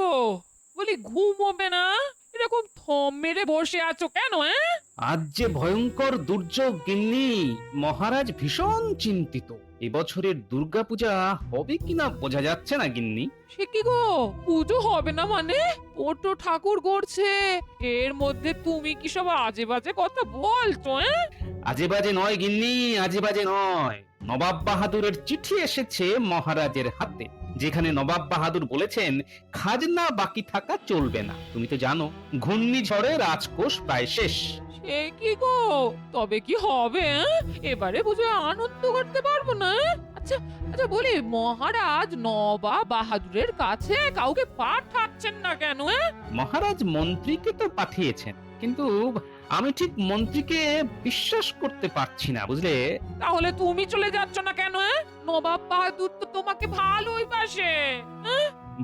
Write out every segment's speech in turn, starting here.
গো, বলি ঘুমোবে না? এরকম থম মেরে বসে আছো কেন? আজ যে ভয়ঙ্কর দুর্যোগ গিন্নি, মহারাজ ভীষণ চিন্তিত। এবছরের দুর্গাপূজা হবে কিনা বোঝা যাচ্ছে না গিন্নি। সে কি গো, পুজো হবে না মানে? ও তো ঠাকুর গড়ছে, এর মধ্যে তুমি কি সব আজে বাজে কথা বলছো? আজে বাজে নয় গিন্নি, আজে বাজে নয়। নবাব বাহাদুরের চিঠি এসেছে মহারাজের হাতে, যেখানে নবাব বাহাদুর বলেছেন খাজনা বাকি থাকা চলবে না। তুমি তো জানো ঘূর্ণিঝড়ে রাজকোষ প্রায় শেষ। সে কি গো, তবে কি হবে? এবারে বুঝে আনন্দ করতে পারবো না? আচ্ছা আচ্ছা, বলি মহারাজ নবাব বাহাদুরের কাছে কাউকে পাঠাচ্ছেন না কেন? মহারাজ মন্ত্রীকে তো পাঠিয়েছেন, কিন্তু আমি ঠিক মন্ত্রীকে বিশ্বাস করতে পারছি না, বুঝলে। তাহলে তুমি চলে যাচ্ছ না কেন? নবাব বাহাদুর তো তোমাকে ভালোই বাসে।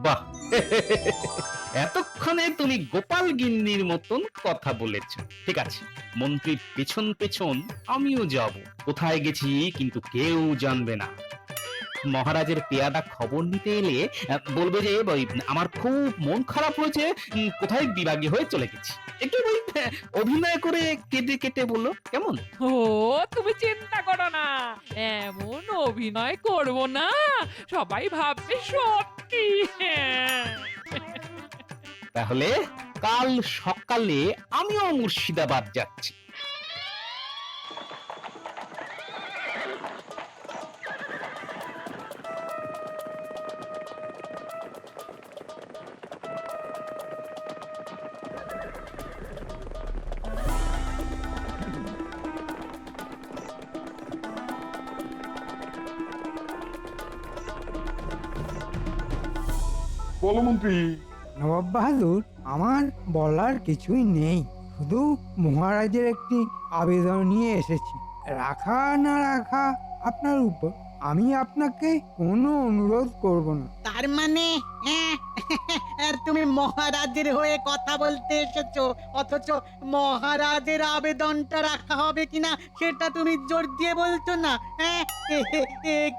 বাহ, এতক্ষণে তুমি গোপাল গিন্নির মতন কথা বলেছ। ঠিক আছে, মন্ত্রীর পেছন পেছন আমিও যাব। কোথায় গেছি কিন্তু কেউ জানবে না। মহারাজের পেয়াদা খবর নিতে এলে বলবে যে ওই আমার খুব মন খারাপ হয়েছে, কোথায় বিরাগী হয়ে চলে গেছি। একটু ওই অভিনয় করে কেটে কেটে বলো, কেমন? ও, তুমি চিন্তা করো না, এমন অভিনয় করব না সবাই ভাববে সত্যি। তাহলে কাল সকালে আমিও মুর্শিদাবাদ যাচ্ছি। বলো মন্ত্রী। নবাব বাহাদুর, আমার বলার কিছুই নেই, শুধু মহারাজের একটি আবেদন নিয়ে এসেছি। রাখা না রাখা আপনার উপর, আমি আপনাকে কোনো অনুরোধ করব না। তার মানে তুমি মহারাজের হয়ে কথা বলতে এসেছো, অথচ মহারাজের আবেদনটা রাখা হবে কিনা সেটা তুমি জোর দিয়ে বলছো না?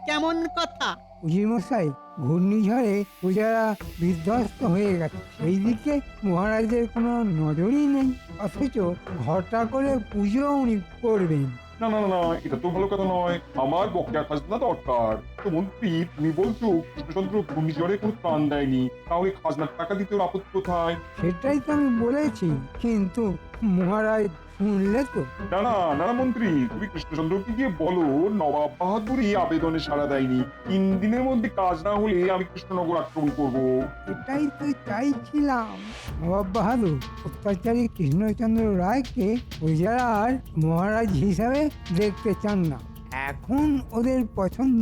কেমন কথা? উজির মশাই, ঘূর্ণিঝড়ে পূজারা বিধ্বস্ত হয়ে গেছে, সেই দিকে মহারাজের কোনো নজরই নেই, অথচ ঘটা করে পুজো উনি করবেন। না না না না, এটা তো ভালো কথা নয়। আমার বকেয়া খাজনা দরকার। তো মন্ত্রী, তুমি বলছো কৃষ্ণচন্দ্র ঘূর্ণিঝড়ে কোনো ত্রাণ দেয়নি, তাহলে খাজনার টাকা দিতে ওর আপত্তি কোথায়? সেটাই তো আমি বলেছি, কিন্তু মহারাজ শুনলে তো। না না না না মন্ত্রী, তুমি কৃষ্ণচন্দ্রকে গিয়ে বলো নবাব বাহাদুরই আবেদনে সাড়া দেয়নি, 3 দিনের মধ্যে কাজ না হলে আমি কৃষ্ণনগর আক্রমণ করব। এটাই তো চাইছিলাম। নবাব বাহাদুর অত্যাচারী কৃষ্ণচন্দ্র রায়কে প্রজার মহারাজ হিসাবে দেখতে চান না, এখন ওদের পছন্দ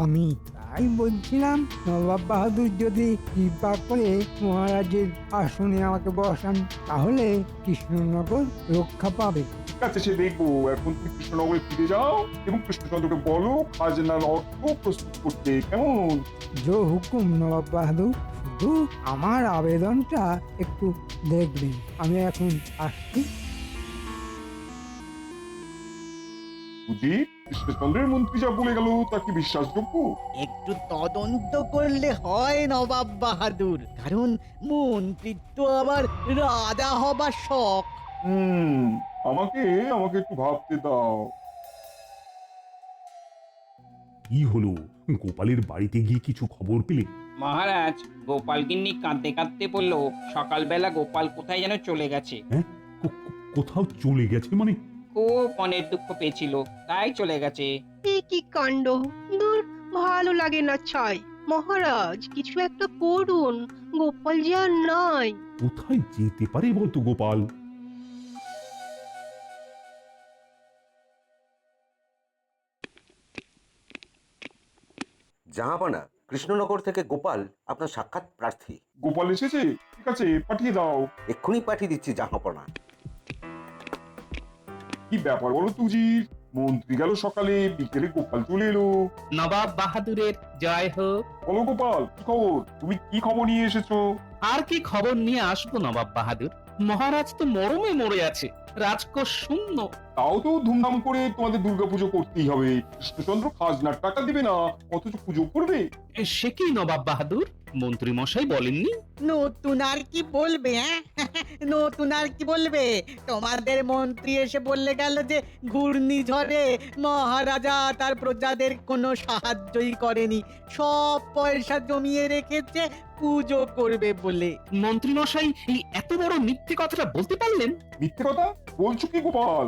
আমি। তাই বলছিলাম, নবাব বাহাদুর যদি কৃপা করে মহারাজের আসনে আমাকে বসান, তাহলে কৃষ্ণনগর রক্ষা পাবে। ঠিক আছে, সে দেখবো। এখন তুমি কৃষ্ণনগরে ফিরে যাও এবং কৃষ্ণচন্দ্রকে বলো খাজনার অর্থ প্রস্তুত করতে, কেমন? জো হুকুম নবাব বাহাদুর, শুধু আমার আবেদনটা একটু দেখবেন। আমি এখন আসছি। বুঝি কৃষ্ণচন্দ্রের মন্ত্রী যা বলে গেল তা কি বিশ্বাসযোগ্য? একটু তদন্ত করলে হয় নবাব বাহাদুর, কারণ মন্ত্রিত্ব আবার রাজা হবার শখ। আমাকে আমাকে একটু ভাবতে দাও। কি হলো? গোপালের বাড়িতে গিয়ে কিছু খবর পেলে? মহারাজ, গোপাল গিন্নি কাঁদতে কাঁদতে বলল সকালবেলা গোপাল কোথায় যেন চলে গেছে। হ্যাঁ, কোথাও চলে গেছে মানে? খুব মনের দুঃখ পেয়েছিল, তাই চলে গেছে। এ কি কাণ্ড! দূর, ভালো লাগে না ছাই। মহারাজ, কিছু একটা করুন, গোপাল যে আর নাই। কোথায় যেতে পারে বলতো গোপাল? জাহাপানা, কৃষ্ণনগর থেকে গোপাল আপনার সাক্ষাৎ প্রার্থী। গোপাল এসেছে? ঠিক আছে, পাঠিয়ে দাও। এক্ষুনি পাঠিয়ে দিচ্ছি জাহাপানা। কি ব্যাপার বলো তুজির? মন্ত্রী গেল সকালে, বিকেলে গোপাল চলে এলো। নবাব বাহাদুরের জয় হোক। বলো গোপাল, কি খবর? তুমি কি খবর নিয়ে এসেছো? আর কি খবর নিয়ে আসবো নবাব বাহাদুর, মহারাজ তো মরমে মরে আছে, রাজকোষ শূন্য। তাও তো ধুমধাম করে তোমাদের দুর্গাপুজো করতেই হবে। কৃষ্ণচন্দ্র খাজনার টাকা দিবে না, অথচ পুজো করবে। সে কি নবাব বাহাদুর, মন্ত্রী মশাই বলেননি? নতুন আর কি বলবে? হ্যাঁ নতুন আর কি বলবে? তোমাদের মন্ত্রী এসে বললে গেল যে ঘূর্ণিঝড়ে মহারাজা তার প্রজাদের কোনো সাহায্যই করেনি, সব পয়সা জমিয়ে রেখেছে পুজো করবে বলে। মন্ত্রী মশাই এই এত বড় মিথ্যে কথাটা বলতে পারলেন? মিথ্যে কথা বলছো কি গোপাল?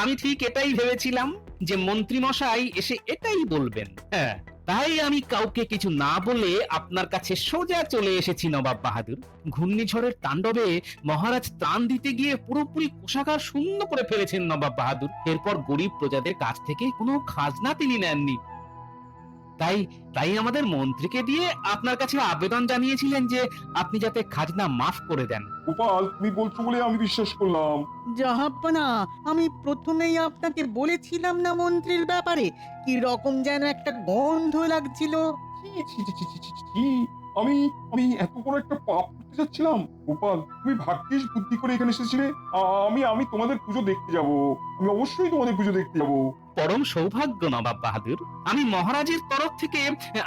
আমি ঠিক এটাই ভেবেছিলাম যে মন্ত্রী মশাই এসে এটাই বলবেন। হ্যাঁ, তাই আমি কাউকে কিছু না বলে আপনার কাছে সোজা চলে এসেছি নবাব বাহাদুর। ঘূর্ণিঝড়ের তাণ্ডবে মহারাজ ত্রাণ দিতে গিয়ে পুরোপুরি কোষাগার শূন্য করে ফেলেছেন নবাব বাহাদুর। এরপর গরিব প্রজাদের কাছ থেকে কোনো খাজনা তিনি নেননি। তাই আমাদের মন্ত্রীকে দিয়ে আপনার কাছে আবেদন জানিয়েছিলেন যে আপনি যাতে খাজনা মাফ করে দেন। গোপাল, তুমি বলছো বলে আমি বিশ্বাস করলাম। জাহাপনা, আমি প্রথমেই আপনাকে বলেছিলাম না মন্ত্রীর ব্যাপারে? কি রকম যেন একটা গন্ধ লাগছিল। ছি, ছি, ছি, ছি, ছি, ছি, ছি। আমি আমি এত বড় একটা পাপ করতে যাচ্ছিলাম। গোপাল, তুমি ভাগ্যিস বুদ্ধি করে এখানে এসেছিলে। আমি তোমাদের পুজো দেখতে যাব। আমি অবশ্যই তোমাদের পুজো দেখতে যাব। পরম সৌভাগ্য নবাব বাহাদুর, আমি মহারাজের তরফ থেকে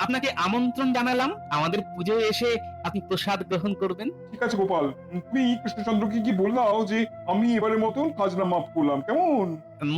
আপনাকে আমন্ত্রণ জানালাম আমাদের পুজোয় এসে আপনি প্রসাদ গ্রহণ করবেন। ঠিক আছে গোপাল, তুমি কৃষ্ণচন্দ্রকে কি বললাও যে আমি এবারের মতন খাজনা মাফ করলাম, কেমন?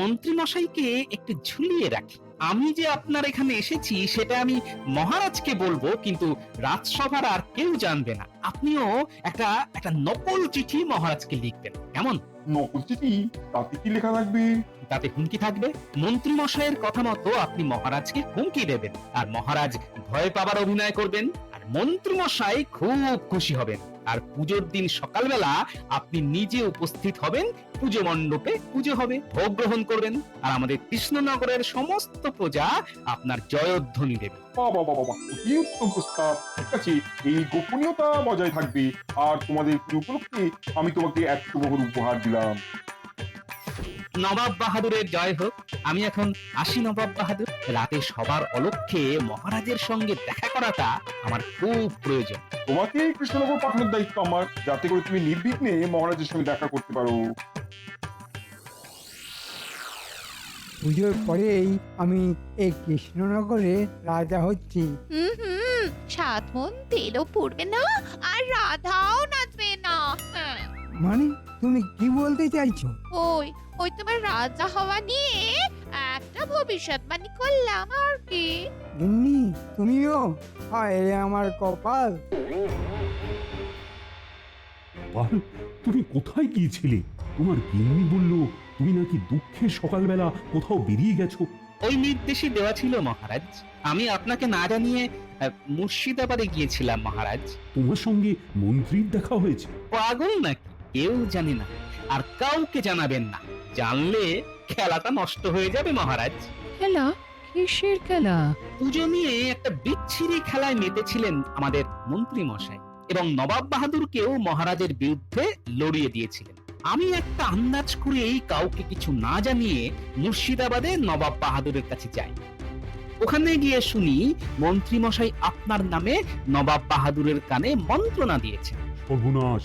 মন্ত্রী মশাইকে একটু ঝুলিয়ে রাখি। আমি যে আপনার এখানে এসেছি সেটা আমি মহারাজকে বলবো, কিন্তু রাজসভার আর কেউ জানবে না। আপনিও একটা নকল চিঠি মহারাজকে লিখবেন, কেমন? নকল চিঠি? তাতে কি লেখা থাকবে? তাতে হুমকি থাকবে। মন্ত্রী মশাইয়ের কথা মতো আপনি মহারাজকে হুমকি দেবেন, আর মহারাজ ভয় পাবার অভিনয় করবেন, আর মন্ত্রী মশাই খুব খুশি হবেন। আর পুজোর দিন সকালবেলা আপনি নিজে উপস্থিত হবেন, পুজো মণ্ডপে পুজো হবে, ভোগ গ্রহণ করবেন, আর আমাদের কৃষ্ণনগরের সমস্ত প্রজা আপনার জয়ধ্বনি দেবে। বাবা বাবা বাবা, কি উত্তম প্রস্তাব। ঠিক আছে, এই গোপনীয়তা বজায় থাকবে। আর তোমাদের পুজো উপলক্ষে আমি তোমাকে 100 বহর উপহার দিলাম। নবাব বাহাদুরের জয় হোক। আমি এখন আসি নবাব বাহাদুর। রাতে সবার অলক্ষ্যে মহারাজের সঙ্গে দেখা করাটা আমার খুব প্রয়োজন। তোমাকে কৃষ্ণনগর পাঠানোর দায়িত্ব আমার, যাতে করে তুমি নির্বিঘ্নে মহারাজের সঙ্গে দেখা করতে পারো। পুজোর পরেই আমি এই কৃষ্ণনগরে রাজা হচ্ছি। হুম, 7 মণ তেলও পড়বে না, আর রাধাও নাচবে না। হ্যাঁ। মানে তুমি কি বলতে চাইছো? ওই তোমার রাজা হওয়া নিয়ে একটা ভবিষ্যৎবাণী করলাম আর কি। গিন্নি, তুমিও? হায় রে আমার কপাল। গোপাল, তুমি কোথায় গিয়েছিলে? তোমার গিন্নি বলল তুমি নাকি দুঃখে সকালবেলা কোথাও বেরিয়ে গেছো। ওই নির্দেশই দেওয়া ছিল মহারাজ। আমি আপনাকে না জানিয়ে মুর্শিদাবাদে গিয়েছিলাম মহারাজ। তোমার সঙ্গে মন্ত্রীর দেখা হয়েছে? পাগল নাকি? কেউ জানে না, আর কাউকে জানাবেন না। জানলে খেলাটা নষ্ট হয়ে যাবে মহারাজ। খেলা? কিসের খেলা? পুজো নিয়ে একটা বিচ্ছিরি খেলায় মেতেছিলেন আমাদের মন্ত্রী মশাই, এবং নবাব বাহাদুরকেও মহারাজের বিরুদ্ধে লড়িয়ে দিয়েছিলেন। আমি একটা আন্দাজ করেই কাউকে কিছু না জানিয়ে মুর্শিদাবাদে নবাব বাহাদুরের কাছে যাই। ওখানে গিয়ে শুনি মন্ত্রী মশাই আপনার নামে নবাব বাহাদুরের কানে মন্ত্রণা দিয়েছেন। সর্বনাশ!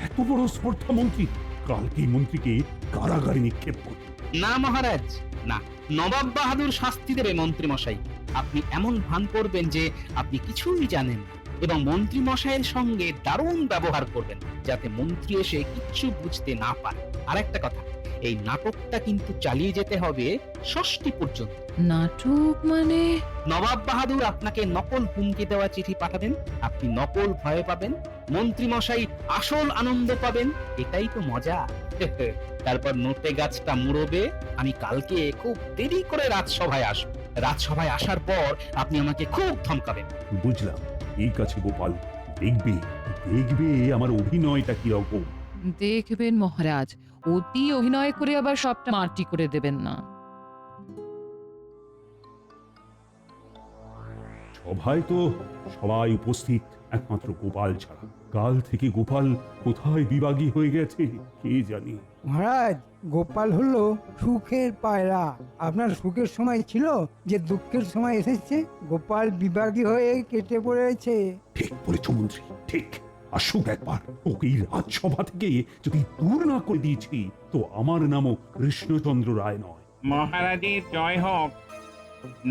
এত বড় স্পর্ধা মন্ত্রী! কালকে মন্ত্রীকে কারাগারে নিক্ষেপ করবে। না মহারাজ, না। নবাব বাহাদুর শাস্তি দেবে মন্ত্রী মশাই। আপনি এমন ভান করবেন যে আপনি কিছুই জানেন না, এবং মন্ত্রী মশাইয়ের সঙ্গে দারুণ ব্যবহার করবেন, যাতে মন্ত্রী এসে কিচ্ছু বুঝতে না পারে। আর একটা কথা, এই নাটকটা কিন্তু চালিয়ে যেতে হবে ষষ্ঠী পর্যন্ত। নাটক মানে? নবাব বাহাদুর আপনাকে নকল হুমকি দেওয়া চিঠি পাঠাবেন, আপনি নকল ভয় পাবেন, মন্ত্রী মশাই আসল আনন্দ পাবেন। এটাই তো মজা। তারপর নোটে গাছটা মুড়বে। আমি কালকে খুব দেরি করে রাজসভায় আসবো। রাজসভায় আসার পর আপনি আমাকে খুব ধমকাবেন। বুঝলাম। ঠিক আছে গোপাল, দেখবে আমার অভিনয়টা কিরকম। দেখবেন মহারাজ, অতি অভিনয় করে আবার সবটা মাটি করে দেবেন না। সভায় তো সবাই উপস্থিত, একমাত্র গোপাল ছাড়া। কাল থেকে গোপাল কোথায় বিভাগী হয়ে গেছে কে জানে। মহারাজ, গোপাল হলো সুখের পায়রা। আপনার সুখের সময় ছিল যে দুঃখের সময় এসেছে। গোপাল বিভাগী হয়ে কেটে পড়েছে। ঠিক বলেছ মন্ত্রী, ঠিক। আসুক একবার। ওকে এই রাজসভা থেকে যদি দূর না করে দিয়েছি তো আমার নামও কৃষ্ণচন্দ্র রায় নয়। মহারাজের জয় হোক।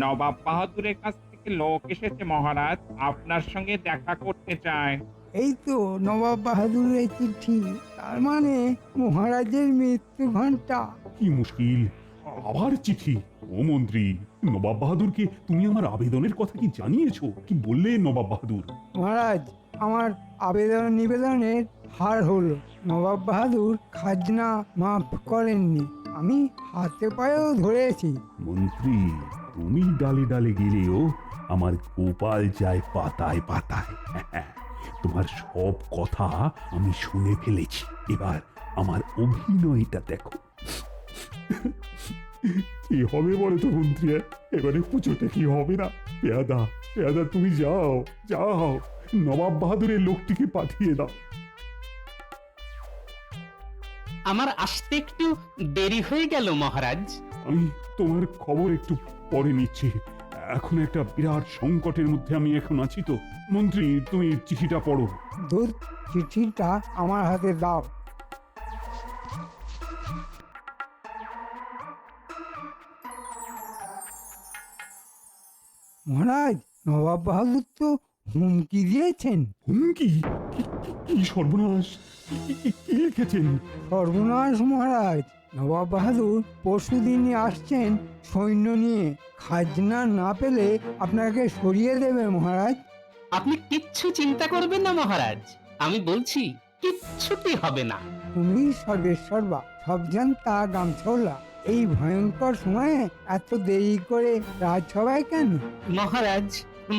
নবাব বাহাদুরের কাছ থেকে লোক এসেছে মহারাজ, আপনার সঙ্গে দেখা করতে চায়। এই তো নবাব বাহাদুরের চিঠি, তার মানে মহারাজের মৃত্যু ঘন্টা। কি মুশকিল, আবার চিঠি! ও মন্ত্রী, নবাব বাহাদুরকে তুমি আমার আবেদনের কথা কি জানিয়েছো? কি বললে নবাব বাহাদুর? মহারাজ, আমার আবেদন নিবেদনের হার হলো। নবাব বাহাদুর খাজনা মাফ করেননি, আমি হাতে পায়েও ধরেছি। মন্ত্রী, তুমি ডালে ডালে গেলেও আমার গোপাল যায় পাতায় পাতায়। তোমার সব কথা আমি শুনে ফেলেছি, এবার আমার অভিনয়টা দেখো। কি হবে বলে তো মন্ত্রী, এবারে পুজোতে কি হবে না? পেয়াদা, পেয়াদা, তুমি যাও যাও, নবাব বাহাদুরের লোকটিকে পাঠিয়ে দাও। আমার আসতে একটু দেরি হয়ে গেল মহারাজ। আমি তোমার খবর একটু পরে নিচ্ছি, এখন একটা বিরাট সংকটের মধ্যে আমি এখন আছি। তো মন্ত্রী, তুমি চিঠিটা পড়ো। দুধ, চিঠিটা আমার হাতে দাও। মহারাজ, নবাব বাহাদুর তো হুমকি দিয়েছেন। হুমকি? কি সর্বনাশ! কি লিখেছেন? সর্বনাশ মহারাজ, নবাব বাহাদুর পরশুদিনই আসছেন সৈন্য নিয়ে। খাজনা না পেলে আপনাকে সরিয়ে দেবে মহারাজ। আপনি কিচ্ছু চিন্তা করবেন না মহারাজ, আমি বলছি কিচ্ছুটি হবে না। তুমি সর্বেশ্বরবা, সব জানতা গামছলা। এই ভয়ঙ্কর সময়ে এত দেরি করে রাজসভায় কেন? মহারাজ,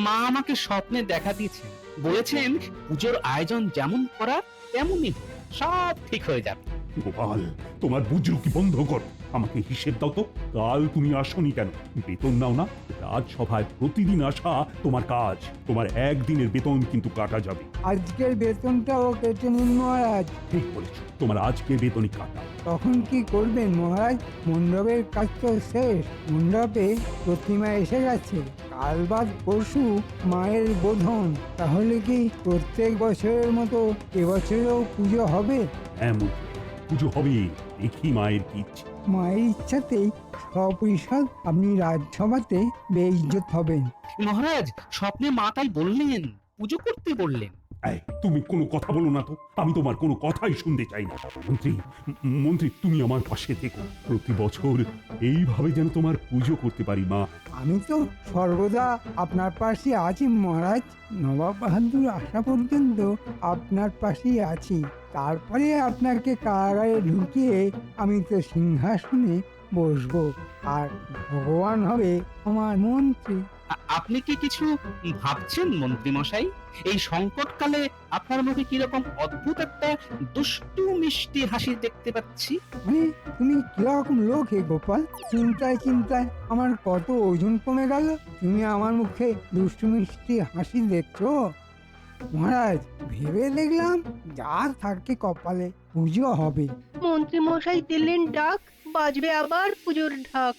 মা আমাকে স্বপ্নে দেখা দিয়েছেন, বলেছেন পুজোর আয়োজন যেমন করার তেমনই হোক, সব ঠিক হয়ে যাবে। গোপাল, তোমার বুজরুকি বন্ধ কর, আমাকে হিসেব দাও তো। কাল তুমি আসনি কেন? বেতন নাও না? রাজসভায় প্রতিদিন আসা তোমার কাজ, তোমার একদিনের বেতন কিন্তু কাটা যাবে। আজকের বেতনটাও কেটে নিন মহারাজ। ঠিক বলেছো, তোমার আজকের বেতনই কাটা। তখন কি করবেন মহারাজ? মণ্ডপের কাজ তো শেষ, মণ্ডপে প্রতিমা এসে গেছে, কাল বাদ পরশু মায়ের বোধন। তাহলে কি প্রত্যেক বছরের মতো এবছরেও পুজো হবে? এমন পুজো হবে, দেখি মায়ের কি ইচ্ছে। মায়ের ইচ্ছাতেই সপরিষদ আপনি রাজসভাতে বেইজ্জত হবেন। মহারাজ, স্বপ্নে মা তাই বললেন, পুজো করতে বললেন। এই, তুমি কোনো কথা বলো না তো, আমি তোমার কোনো কথাই শুনতে চাই না। মন্ত্রী, মন্ত্রী, তুমি আমার পাশে থেকো, প্রতি বছর এইভাবে যেন তোমার পুজো করতে পারি মা। আমি তো সর্বদা আপনার পাশে আছি মহারাজ। নবাব বাহাদুর আসা পর্যন্ত আপনার পাশেই আছি, তারপরে আপনাকে কারাগারে ঢুকিয়ে আমি তো সিংহাসনে বসবো, আর ভগবান হবে আমার মন্ত্রী। আপনি কি কিছু ভাবছেন মন্ত্রী মশাই? এই সংকটকালে আপনার মুখে কিরকম অদ্ভুত একটা দুষ্টু মিষ্টি হাসি দেখতে পাচ্ছি। মানে তুমি কিরকম লোক হে গোপাল? চিন্তায় চিন্তায় আমার কত ওজন কমে গেল। তুমি আমার মুখে দুষ্টু মিষ্টি হাসি দেখছো? মহারাজ, ভেবে দেখলাম যা থাকে কপালে, পুজো হবে। মন্ত্রী মশাই দিলেন ডাক, বাজবে আবার পুজোর ঢাক।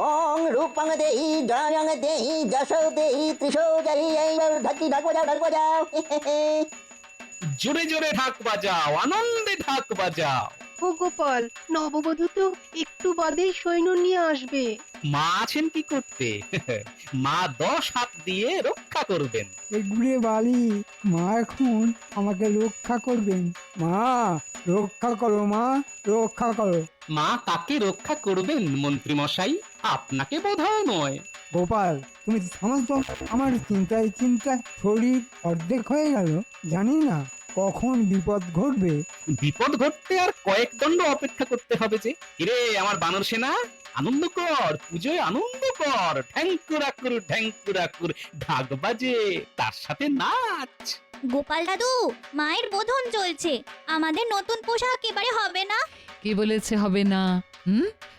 ওং রূপং দেহি জয়ং দেহি যশো দেহি ত্রিশো দেহি। এইবার ঢাকি ঢাক বাজাও, ঢাক বাজাও। জোরে জোরে ঢাক বাজাও, আনন্দে ঢাক বাজাও। ও গোপাল, নববধূ তো একটু বাদেই সৈন্য নিয়ে আসবে। মা আছেন কি করতে? মা 10 হাত দিয়ে রক্ষা করবেন। এগুড়ে বালি, মা এখন আমাকে রক্ষা করবেন। মা, রক্ষা করো মা, রক্ষা করো। মা কাকে রক্ষা করবেন মন্ত্রী মশাই? আপনাকে বোধহয় নয়। গোপাল, তুমি থামো তো, আমার চিন্তায় চিন্তায় শরীর অর্ধেক হয়ে গেল। জানি না কখন বিপদ ঘটবে। বিপদ ঘটতে আর কয়েক দণ্ড অপেক্ষা করতে হবে যে। কিরে আমার বানর সেনা, আনন্দ কর, পুজোয় আনন্দ কর, ঢ্যাঙ্কুরাকুর ঢ্যাঙ্কুরাকুর ঢাক বাজে, তার সাথে নাচ। গোপাল দাদু, মায়ের বোধন চলছে, আমাদের নতুন পোশাক এবারে হবে না? কে বলেছে হবে না?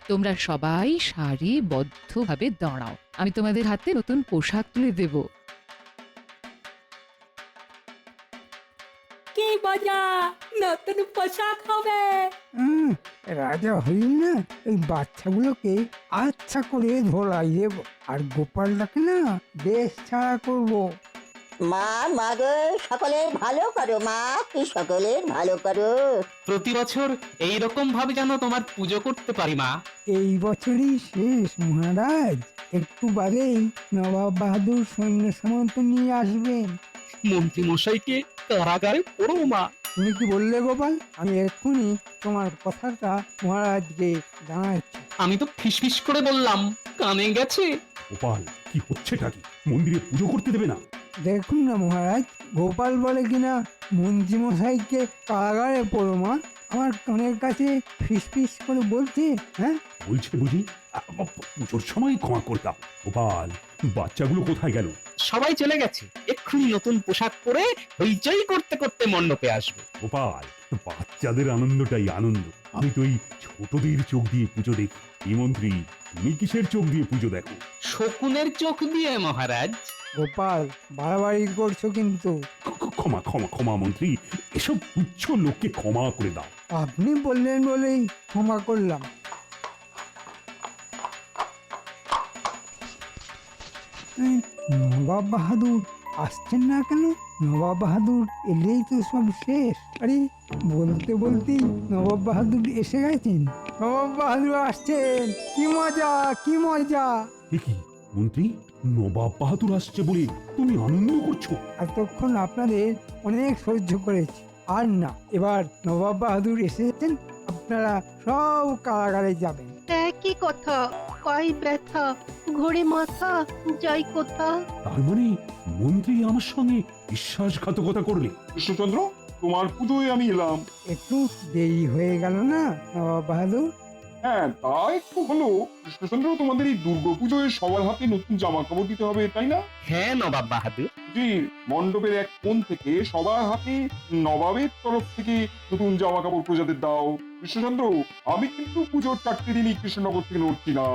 তোমরা সবাই সারিবদ্ধভাবে দাঁড়াও, আমি তোমাদের হাতে নতুন পোশাক তুলে দেব। কি মজা, নতুন পোশাক হবে। রাজা হই না, এই বাচ্চাগুলোকে আচ্ছা করে ধরাই দেব, আর গোপালটাকে না দেশ ছাড়া করবো। মা মা গো, সকলের ভালো করো মা, সকলের ভালো করো। প্রতি বছর এইরকম ভাবে যেন তোমার পুজো করতে পারি মা। এই বছরই শেষ মহারাজ, একটু বাদেই নবাব বাহাদুর সৈন্য সামন্ত নিয়ে আসবেন। মন্ত্রী মশাইকে কারাগারে পড়ো মা। তুমি কি বললে গোপাল? আমি এক্ষুনি তোমার কথাটা মহারাজকে জানাচ্ছি। আমি তো ফিসফিস করে বললাম, কানে গেছে। গোপাল, কি হচ্ছেটা কি? মন্দিরে পুজো করতে দেবে না? দেখুন না মহারাজ, গোপাল বলে কিনা মন্ত্রী মশাইকে কারাগারে পড়ো মা, আমার কানের কাছে ফিসফিস করে বলছে। হ্যাঁ বলছে বুঝি? পুজোর সময় ক্ষমা করতাম। গোপাল, বাচ্চাগুলো কোথায় গেল? সবাই চলে গেছে, এক্ষুনি নতুন পোশাক পরে হইচই করতে করতে মণ্ডপে আসবে। গোপাল, বাচ্চাদের আনন্দটাই আনন্দ। আমি তো এই ছোটদের চোখ দিয়ে পুজো দেখি। এই মন্ত্রী, তুমি কিসের চোখ দিয়ে পুজো দেখো? শকুনের চোখ দিয়ে মহারাজ। গোপাল, বাড়াবাড়ি করছো কিন্তু। ক্ষমা ক্ষমা ক্ষমা মন্ত্রী, এসব তুচ্ছ লোককে ক্ষমা করে দাও। আপনি বললেন বলেই ক্ষমা করলাম। নবাব বাহাদুর আসছেন না কেন? নবাব বাহাদুর এলেই তো সব শেষ। আরে বলতে বলতেই নবাব বাহাদুর এসে গেছেন। নবাব বাহাদুর আসছেন, কি মজা কি মজা। এ কি মন্ত্রী, নবাব বাহাদুর আসছে বলে তুমি আনন্দ করছো? এতক্ষণ আপনাদের অনেক সহ্য করেছি, আর না, এবার নবাব বাহাদুর এসেছেন, আপনারা সব কারাগারে যাবেন। একই কথা, পাই ব্যথা, ঘোরে মাথা, যাই কোথা। তার মানে মন্ত্রী আমার সঙ্গে বিশ্বাসঘাতকতা করলে? কৃষ্ণচন্দ্র, তোমার পুজোয় আমি এলাম। একটু দেরি হয়ে গেল না নবাব বাহাদুর? হ্যাঁ, তা একটু হলো। কৃষ্ণচন্দ্র, তোমাদের এই দুর্গাপুজোয় সবার হাতে নতুন জামা কাপড় দিতে হবে, তাই না? হ্যাঁ নবাব বাহাদুর। জি, মণ্ডপের এক কোণ থেকে সবার হাতে নবাবের তরফ থেকে নতুন জামা কাপড় প্রজাদের দাও। কৃষ্ণচন্দ্র, আমি কিন্তু পুজোর 4টে দিনই কৃষ্ণনগর থেকে নড়ছি না।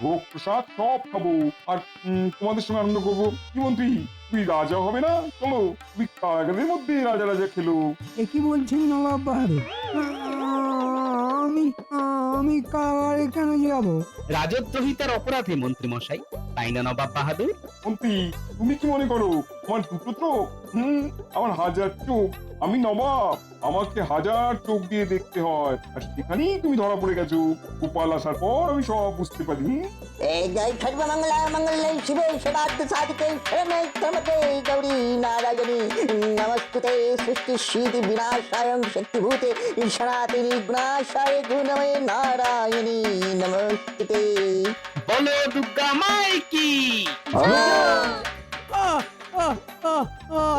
ভোগ প্রসাদ সব খাবো, আর তোমাদের সঙ্গে আনন্দ করবো। কি মন্ত্রী, তুমি রাজা হবে না? চলো, তুমি কারাগারের মধ্যে রাজা রাজা খেলো। এ কি বলছেন নবাব বাহাদুর? আমি আমি কারাগারে কেন যাব? রাজদ্রোহিতার অপরাধে মন্ত্রী মশাই, তাই না নবাব বাহাদুর? মন্ত্রী, তুমি কি মনে করো আমার দুটো চোখ? আমার হাজার চোখ। আমি নবাব, আমাকে হাজার চোখ দিয়ে দেখতে হয়, আর সেখানেই তুমি ধরা পড়ে গেছো। গোপাল আসার পর আমি সব বুঝতে পারি। এই জয় সর্বমঙ্গলা মঙ্গলে শিবে সদার্থ সাধিকে শরণে ত্রম্বকে গৌরী নারায়ণী নমস্তুতে সৃষ্টি সিদ্ধি বিনাশায়ং শক্তিভূতে সনাতনী গুণাশায় গুণময়ে নারায়ণী নমস্তুতে। বলো দুর্গা মাই কি?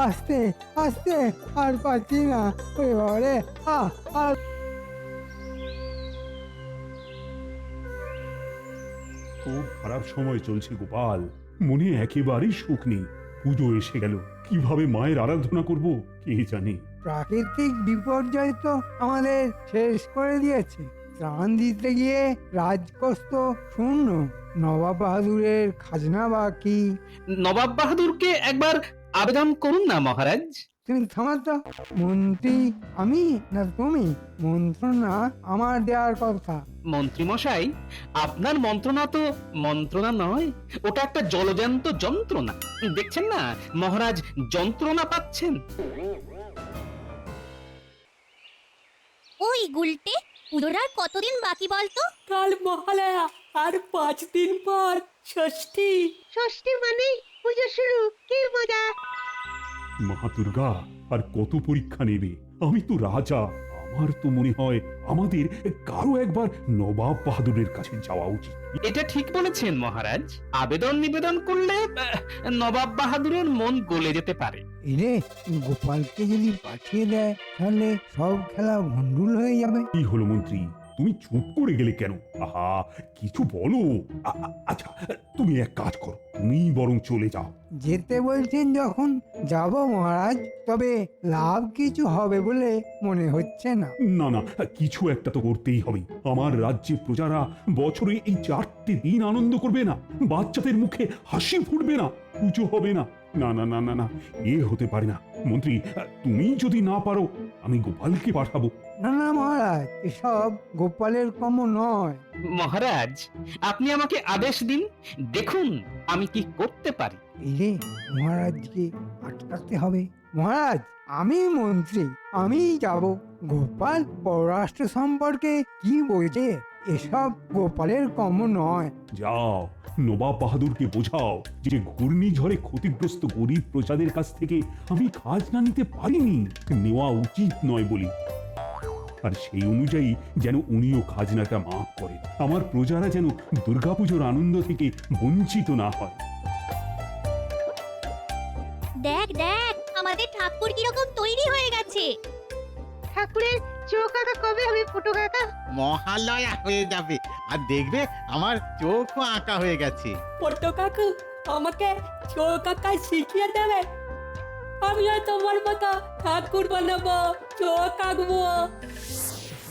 আস্তে আস্তে, আর পাচ্ছি না। ওই বাবারে, আর খুব খারাপ সময় চলছে গোপাল, মনে একেবারেই সুখ নেই। পুজো এসে গেল, কিভাবে মায়ের আরাধনা করব কে জানে। প্রাকৃতিক বিপর্যয় তো আমাদের শেষ করে দিয়েছে। ত্রাণ দিতে গিয়ে রাজকোষ তো শূন্য, নবাব বাহাদুরের খাজনা বাকি। নবাব বাহাদুরকে একবার আবেদন করুন না মহারাজ। তুমি থামাতো। মন্ত্রী আমি না তুমি? মন্ত্রণা আমার দেওয়ার কথা। মন্ত্রী মশাই, আপনার মন্ত্রণা তো মন্ত্রণা নয়, ওটা একটা জলজান্ত যন্ত্রণা। দেখছেন না মহারাজ যন্ত্রণা পাচ্ছেন। ওই গুলটে, পুজোর আর কতদিন বাকি বলতো? কাল মহালয়া, আর 5 দিন পর ষষ্ঠী। ষষ্ঠী মানে পুজো শুরু, কি মজা। মা দুর্গা আর কত পরীক্ষা নেবে? আমি তো রাজা, আমার তো মনে হয় আমাদের কারো একবার নবাব বাহাদুরের কাছে যাওয়া উচিত। এটা ঠিক বলেছেন মহারাজ। আবেদন নিবেদন করলে নবাব বাহাদুরের মন গলে যেতে পারে। এরে গোপালকে যদি পাঠিয়ে দেয় তাহলে সব খেলা ভণ্ডুল হয়ে যাবে। কি হলো মন্ত্রী, তুমি চুপ করে গেলে কেন? আহা, কিছু বলো। আচ্ছা, তুমি এক কাজ করো, তুমি বরং চলে যাও। যেতে বলছেন যখন যাব মহারাজ, তবে লাভ কিছু হবে বলে মনে হচ্ছে না। না না, কিছু একটা তো করতেই হবে। আমার রাজ্যের প্রজারা বছরে এই 4টে দিন আনন্দ করবে না, বাচ্চাদের মুখে হাসি ফুটবে না, পুজো হবে না। না না না না না, এ হতে পারে না। মন্ত্রী, তুমি যদি না পারো আমি গোপালকে পাঠাবো। না না মহারাজ, এসব গোপালের কম নয়। মহারাজ, আপনি আমাকে আদেশ দিন, দেখুন আমি কি করতে পারি। এরে মহারাজকে আটকাতে হবে। মহারাজ, আমি মন্ত্রী, আমি যাব। গোপাল পররাষ্ট্র সম্পর্কে কি বলছে, এসব গোপালের কম নয়। যাও, নবাব বাহাদুরকে বোঝাও যে ঘূর্ণিঝড়ে ক্ষতিগ্রস্ত গরিব প্রজাদের কাছ থেকে আমি খাজনা নিতে পারিনি, নেওয়া উচিত নয় বলি। আর সেই অনুযায়ী যেন উনিও খাজনাটা মাফ করেন, আমার প্রজারা যেন দুর্গাপুজোর আনন্দ থেকে বঞ্চিত না হয়। দেখ দেখ আমাদের ঠাকুর কিরকম তৈরি হয়ে গেছে। ঠাকুরের চোখ আঁকা কবে হবে ফুটো কাকা? মহালয়া হয়ে যাবে, আর দেখবে আমার চোখও আঁকা হয়ে গেছে। পট্টো কাকু আমাকে চোখ আঁকা শিখিয়ে দেবে, আমিও তোমার মতো ঠাকুর বানাবো, চোখ আঁকবো।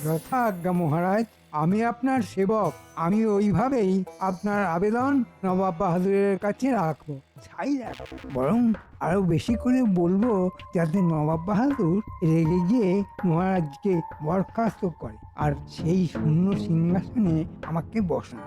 যথা আজ্ঞা মহারাজ, আমি আপনার সেবক। আমি ওইভাবেই আপনার আবেদন নবাব বাহাদুরের কাছে রাখবো। যাই রাখবো, বরং আরো বেশি করে বলবো যাতে নবাব বাহাদুর রেগে গিয়ে মহারাজকে বরখাস্ত করে আর সেই শূন্য সিংহাসনে আমাকে বসান।